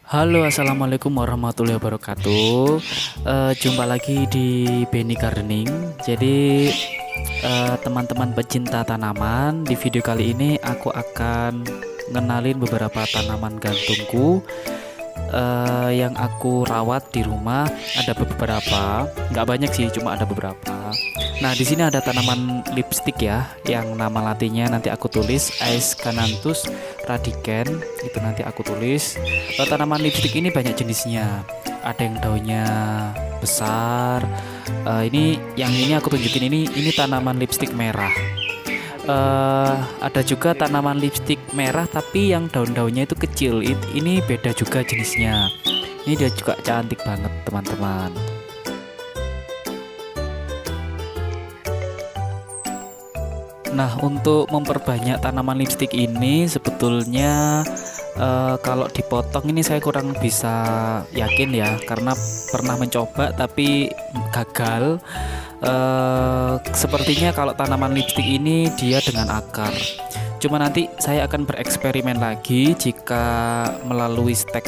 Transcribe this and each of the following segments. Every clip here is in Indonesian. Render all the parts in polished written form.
Halo, assalamualaikum warahmatullahi wabarakatuh. Jumpa lagi di Benny Gardening. Jadi, teman-teman pecinta tanaman, di video kali ini aku akan ngenalin beberapa tanaman gantungku yang aku rawat di rumah. Ada beberapa, nggak banyak sih, cuma ada beberapa. Nah, di sini ada tanaman lipstick ya, yang nama latinnya nanti aku tulis Aescanthus radicans, itu nanti aku tulis. Tanaman lipstick ini banyak jenisnya. Ada yang daunnya besar. Ini aku tunjukin ini tanaman lipstick merah. Ada juga tanaman lipstick merah tapi yang daun-daunnya itu kecil. Ini beda juga jenisnya. Ini dia juga cantik banget, teman-teman. Nah, untuk memperbanyak tanaman lipstick ini sebetulnya kalau dipotong ini saya kurang bisa yakin ya, karena pernah mencoba tapi gagal. Sepertinya kalau tanaman lipstick ini dia dengan akar. Cuma nanti saya akan bereksperimen lagi jika melalui stek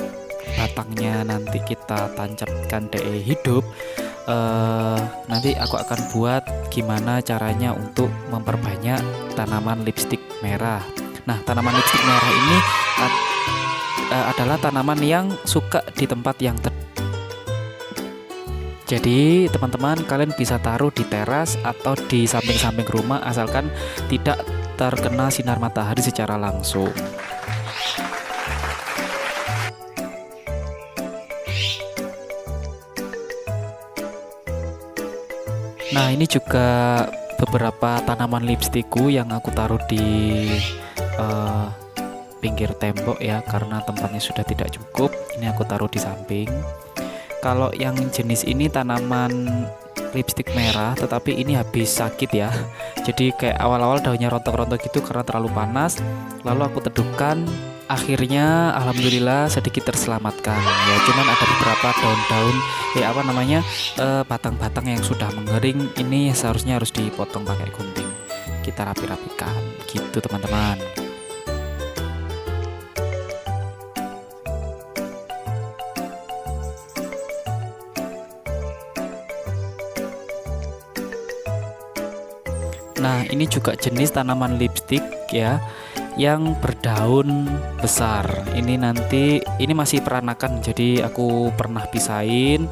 batangnya nanti kita tancapkan DE hidup. Nanti aku akan buat gimana caranya untuk memperbanyak tanaman lipstick merah. Nah, tanaman lipstick merah ini adalah tanaman yang suka di tempat yang jadi teman-teman, kalian bisa taruh di teras atau di samping-samping rumah asalkan tidak terkena sinar matahari secara langsung. Nah, ini juga beberapa tanaman lipstickku yang aku taruh di pinggir tembok ya, karena tempatnya sudah tidak cukup. Ini aku taruh di samping. Kalau yang jenis ini tanaman lipstick merah, tetapi ini habis sakit ya. Jadi kayak awal-awal daunnya rontok-rontok gitu karena terlalu panas. Lalu aku teduhkan, akhirnya alhamdulillah sedikit terselamatkan ya. Cuman ada beberapa daun-daun batang-batang yang sudah mengering, ini seharusnya harus dipotong pakai gunting. Kita rapi-rapikan gitu, teman-teman. Nah, ini juga jenis tanaman lipstick ya, yang berdaun besar. Ini masih peranakan, jadi aku pernah pisahin.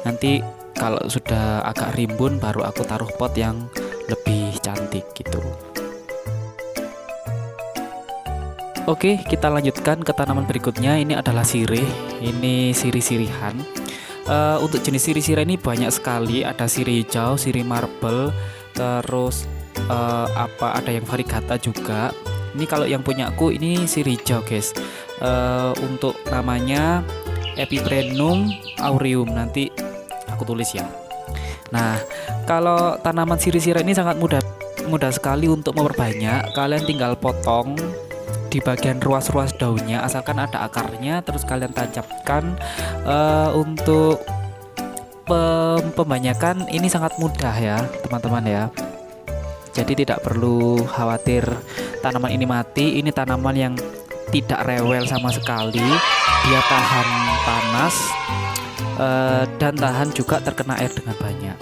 Nanti kalau sudah agak rimbun baru aku taruh pot yang lebih cantik gitu. Oke, kita lanjutkan ke tanaman berikutnya. Ini adalah sirih. Ini sirih-sirihan. Untuk jenis sirih-sirih ini banyak sekali. Ada sirih hijau, sirih marble, terus ada yang variegata juga. Ini kalau yang punya aku ini sirih hijau guys. Untuk namanya Epiprenum aureum, nanti aku tulis ya. Nah, kalau tanaman sirih-sirih ini sangat mudah sekali untuk memperbanyak. Kalian tinggal potong di bagian ruas-ruas daunnya, asalkan ada akarnya, terus kalian tancapkan. Untuk pembanyakan ini sangat mudah ya teman-teman ya. Jadi tidak perlu khawatir tanaman ini mati. Ini tanaman yang tidak rewel sama sekali. Dia tahan panas dan tahan juga terkena air dengan banyak.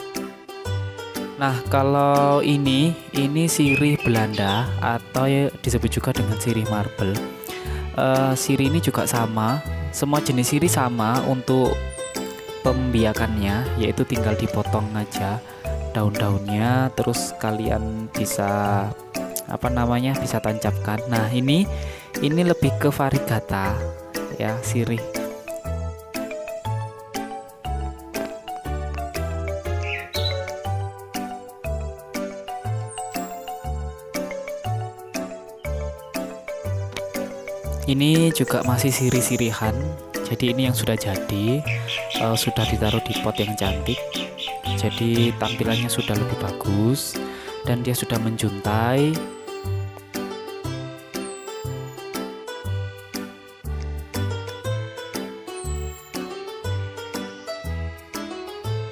Nah, kalau ini sirih Belanda atau disebut juga dengan sirih marble. Sirih ini juga sama. Semua jenis sirih sama untuk pembiakannya, yaitu tinggal dipotong aja daun-daunnya, terus kalian bisa bisa tancapkan. Nah, ini lebih ke variegata ya, sirih. Ini juga masih sirih-sirihan. Jadi ini yang sudah jadi, sudah ditaruh di pot yang cantik. Jadi tampilannya sudah lebih bagus dan dia sudah menjuntai.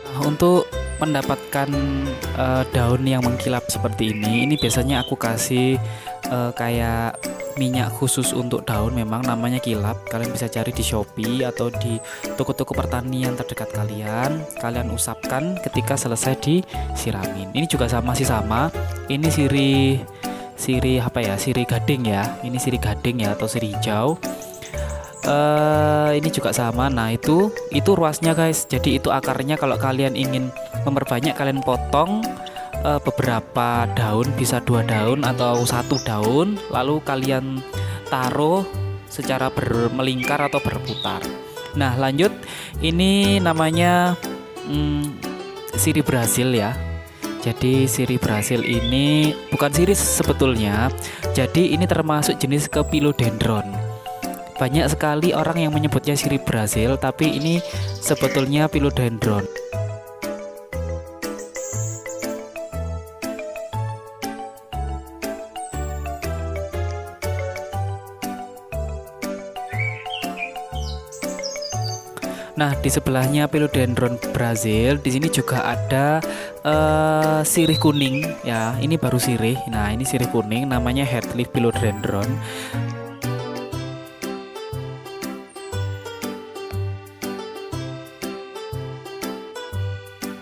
Nah, untuk mendapatkan daun yang mengkilap seperti ini biasanya aku kasih kayak minyak khusus untuk daun, memang namanya kilap. Kalian bisa cari di Shopee atau di toko-toko pertanian terdekat kalian. Kalian usapkan ketika selesai disiramin. Ini juga sama sih, sama. Ini sirih apa ya? Sirih gading ya. Ini sirih gading ya atau sirih hijau. Ini juga sama. Nah itu ruasnya guys. Jadi itu akarnya. Kalau kalian ingin memperbanyak, kalian potong beberapa daun, bisa 2 daun atau 1 daun, lalu kalian taruh secara bermelingkar atau berputar. Nah lanjut, ini namanya sirih Brasil ya. Jadi sirih Brasil ini bukan sirih sebetulnya. Jadi ini termasuk jenis ke philodendron. Banyak sekali orang yang menyebutnya sirih Brasil, tapi ini sebetulnya philodendron. Nah, di sebelahnya philodendron Brasil, di sini juga ada sirih kuning ya. Ini baru sirih. Nah, ini sirih kuning namanya headleaf philodendron.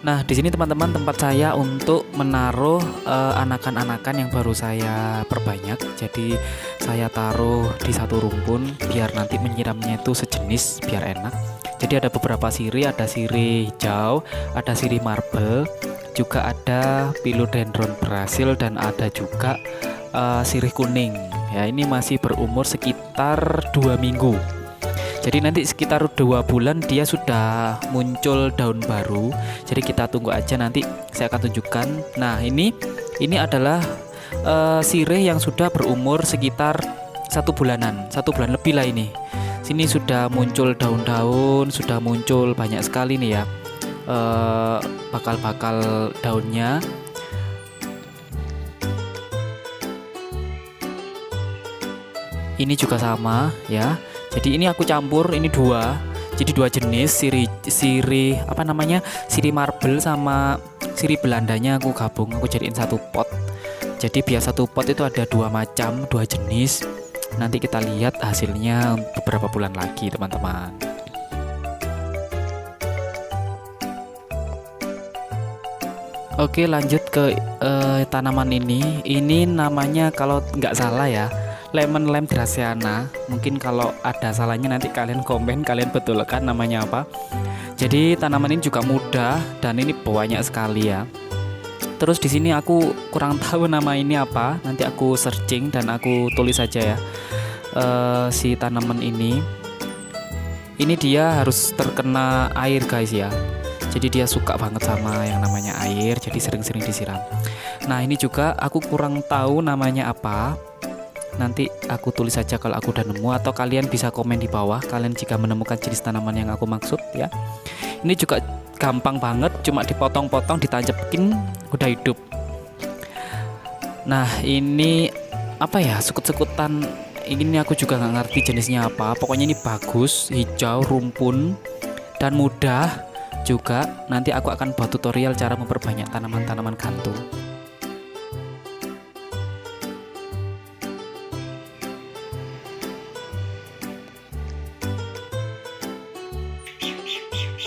Nah, di sini teman-teman tempat saya untuk menaruh anakan-anakan yang baru saya perbanyak. Jadi saya taruh di satu rumpun biar nanti menyiramnya itu sejenis, biar enak. Jadi ada beberapa sirih, ada sirih hijau, ada sirih marble, juga ada philodendron Brasil dan ada juga sirih kuning. Ya, ini masih berumur sekitar 2 minggu. Jadi nanti sekitar 2 bulan dia sudah muncul daun baru. Jadi kita tunggu aja, nanti saya akan tunjukkan. Nah ini adalah sirih yang sudah berumur sekitar 1 bulanan, 1 bulan lebih lah ini. Sini sudah muncul daun-daun, sudah muncul banyak sekali nih ya bakal-bakal daunnya. Ini juga sama ya. Jadi ini aku campur, ini 2. Jadi 2 jenis sirih apa namanya? Sirih marble sama sirih Belandanya aku gabung, aku jadiin 1 pot. Jadi biar 1 pot itu ada 2 macam, 2 jenis. Nanti kita lihat hasilnya beberapa bulan lagi, teman-teman. Oke, lanjut ke tanaman ini. Ini namanya kalau nggak salah ya, lemon lime dracaena. Mungkin kalau ada salahnya nanti kalian komen, kalian betulkan namanya apa. Jadi tanaman ini juga mudah dan ini banyak sekali ya. Terus di sini aku kurang tahu nama ini apa. Nanti aku searching dan aku tulis saja ya. Si tanaman ini dia harus terkena air guys ya. Jadi dia suka banget sama yang namanya air. Jadi sering-sering disiram. Nah ini juga aku kurang tahu namanya apa. Nanti aku tulis saja kalau aku udah nemu, atau kalian bisa komen di bawah kalian jika menemukan jenis tanaman yang aku maksud ya. Ini juga gampang banget, cuma dipotong-potong, ditancepin, udah hidup. Nah ini apa ya, sekut-sekutan. Ini aku juga nggak ngerti jenisnya apa. Pokoknya ini bagus, hijau, rumpun, dan mudah juga. Nanti aku akan buat tutorial cara memperbanyak tanaman-tanaman gantung.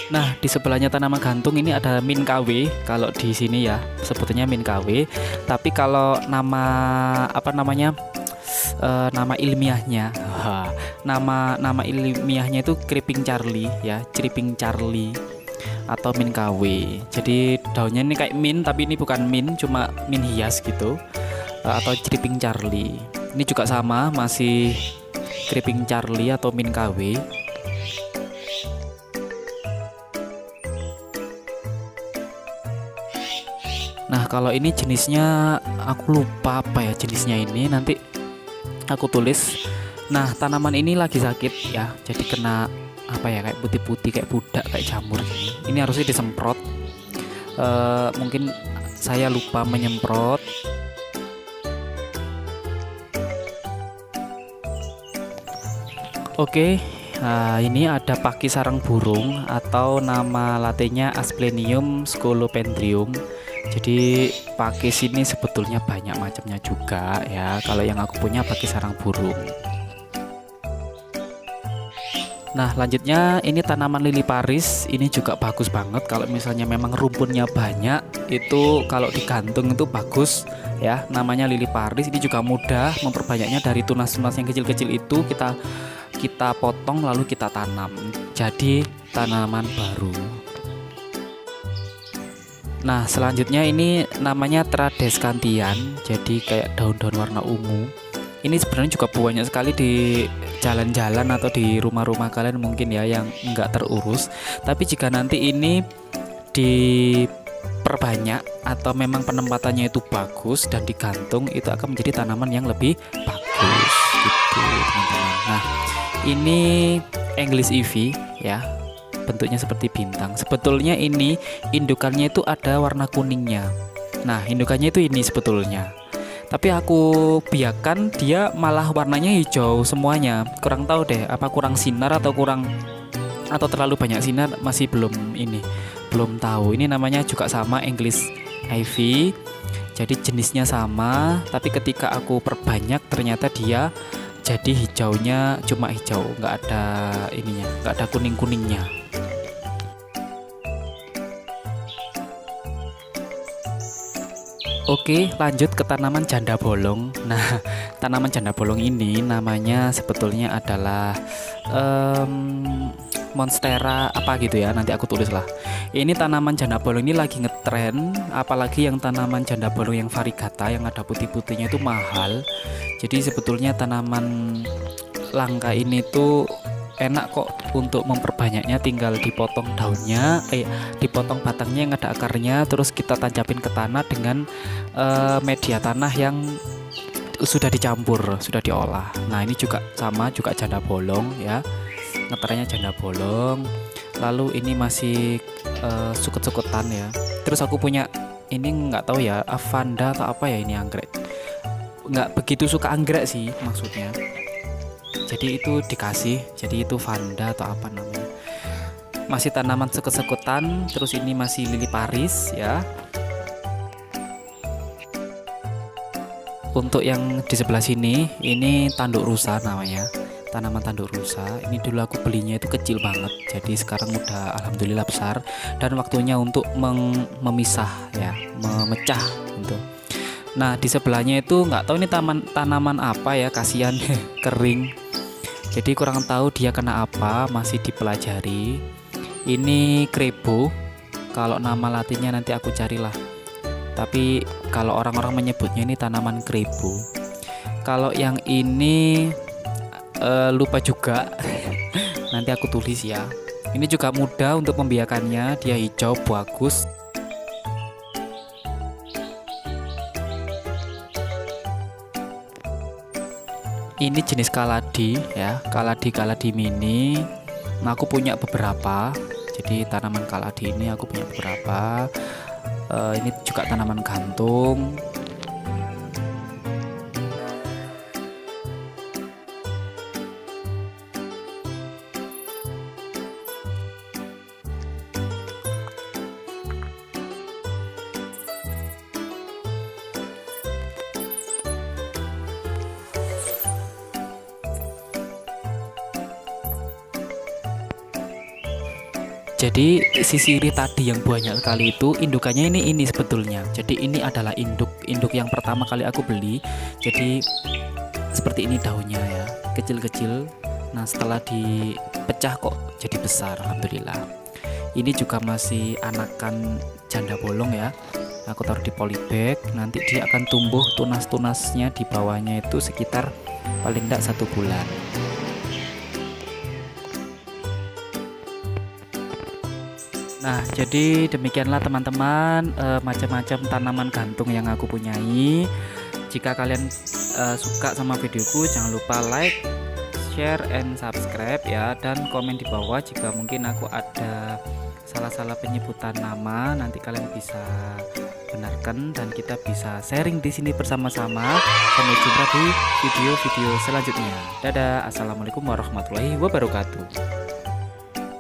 Nah, di sebelahnya tanaman gantung ini ada Mint KW. Kalau di sini ya sebetulnya Mint KW, tapi kalau nama apa namanya, nama ilmiahnya, nama ilmiahnya itu Creeping Charlie ya, Creeping Charlie atau Mint KW. Jadi daunnya ini kayak mint, tapi ini bukan mint, cuma mint hias gitu, atau Creeping Charlie. Ini juga sama, masih Creeping Charlie atau Mint KW. Nah kalau ini jenisnya aku lupa apa ya jenisnya ini, nanti aku tulis. Nah tanaman ini lagi sakit ya, jadi kena apa ya, kayak putih-putih, kayak budak, kayak jamur gini. Ini harusnya disemprot, mungkin saya lupa menyemprot. Oke, Ini ada paki sarang burung atau nama latinnya Asplenium scolopendrium. Jadi pakis ini sebetulnya banyak macamnya juga ya. Kalau yang aku punya pakis sarang burung. Nah, lanjutnya ini tanaman lili Paris. Ini juga bagus banget kalau misalnya memang rumputnya banyak, itu kalau digantung itu bagus ya. Namanya lili Paris. Ini juga mudah memperbanyaknya. Dari tunas-tunas yang kecil-kecil itu kita potong lalu kita tanam jadi tanaman baru. Nah, selanjutnya ini namanya Tradescantian. Jadi kayak daun-daun warna ungu. Ini sebenarnya juga banyak sekali di jalan-jalan atau di rumah-rumah kalian mungkin ya, yang enggak terurus. Tapi jika nanti ini diperbanyak atau memang penempatannya itu bagus dan digantung, itu akan menjadi tanaman yang lebih bagus gitu, teman-teman. Nah, ini English ivy ya, bentuknya seperti bintang. Sebetulnya ini indukannya itu ada warna kuningnya. Nah, indukannya itu ini sebetulnya. Tapi aku biarkan dia malah warnanya hijau semuanya. Kurang tahu deh, apa kurang sinar atau terlalu banyak sinar, masih belum tahu. Ini namanya juga sama English ivy. Jadi jenisnya sama, tapi ketika aku perbanyak ternyata dia jadi hijaunya cuma hijau, nggak ada ininya, nggak ada kuning-kuningnya. Oke, lanjut ke tanaman janda bolong. Nah, tanaman janda bolong ini namanya sebetulnya adalah Monstera apa gitu ya, nanti aku tulis lah. Ini tanaman janda bolong ini lagi ngetren, apalagi yang tanaman janda bolong yang variegata yang ada putih-putihnya itu mahal. Jadi sebetulnya tanaman langka ini tuh enak kok untuk memperbanyaknya. Tinggal dipotong daunnya, dipotong batangnya yang ada akarnya, terus kita tancapin ke tanah dengan media tanah yang sudah dicampur, sudah diolah. Nah, ini juga sama, juga janda bolong ya, ngetrennya janda bolong. Lalu ini masih sukut-sukutan ya. Terus aku punya ini, nggak tahu ya Avanda atau apa ya, ini anggrek. Nggak begitu suka anggrek sih maksudnya. Jadi itu dikasih, jadi itu Vanda atau apa namanya. Masih tanaman sekut-sekutan. Terus ini masih lili Paris ya. Untuk yang di sebelah sini, ini tanduk rusa namanya, tanaman tanduk rusa. Ini dulu aku belinya itu kecil banget, jadi sekarang udah alhamdulillah besar dan waktunya untuk memisah ya, memecah gitu. Nah, di sebelahnya itu nggak tahu ini tanaman apa ya, kasihan kering. Jadi kurang tahu dia kena apa, masih dipelajari. Ini krebo, kalau nama latinnya nanti aku carilah. Tapi kalau orang-orang menyebutnya ini tanaman krebo. Kalau yang ini lupa juga, nanti aku tulis ya. Ini juga mudah untuk membiakannya, dia hijau bagus. Ini jenis kaladi ya, kaladi mini. Nah, aku punya beberapa. Jadi tanaman kaladi ini aku punya beberapa. Ini juga tanaman gantung. Jadi sisiri tadi yang banyak sekali itu indukannya ini sebetulnya. Jadi ini adalah induk yang pertama kali aku beli. Jadi seperti ini daunnya ya, kecil-kecil. Nah, setelah dipecah kok jadi besar, alhamdulillah. Ini juga masih anakan janda bolong ya. Aku taruh di polybag. Nanti dia akan tumbuh tunas-tunasnya di bawahnya itu sekitar paling tidak 1 bulan. Nah, jadi demikianlah teman-teman, macam-macam tanaman gantung yang aku punyai. Jika kalian suka sama videoku, jangan lupa like, share, and subscribe ya, dan komen di bawah jika mungkin aku ada salah-salah penyebutan nama, nanti kalian bisa benarkan dan kita bisa sharing di sini bersama-sama. Sampai jumpa di video-video selanjutnya. Dadah, assalamualaikum warahmatullahi wabarakatuh.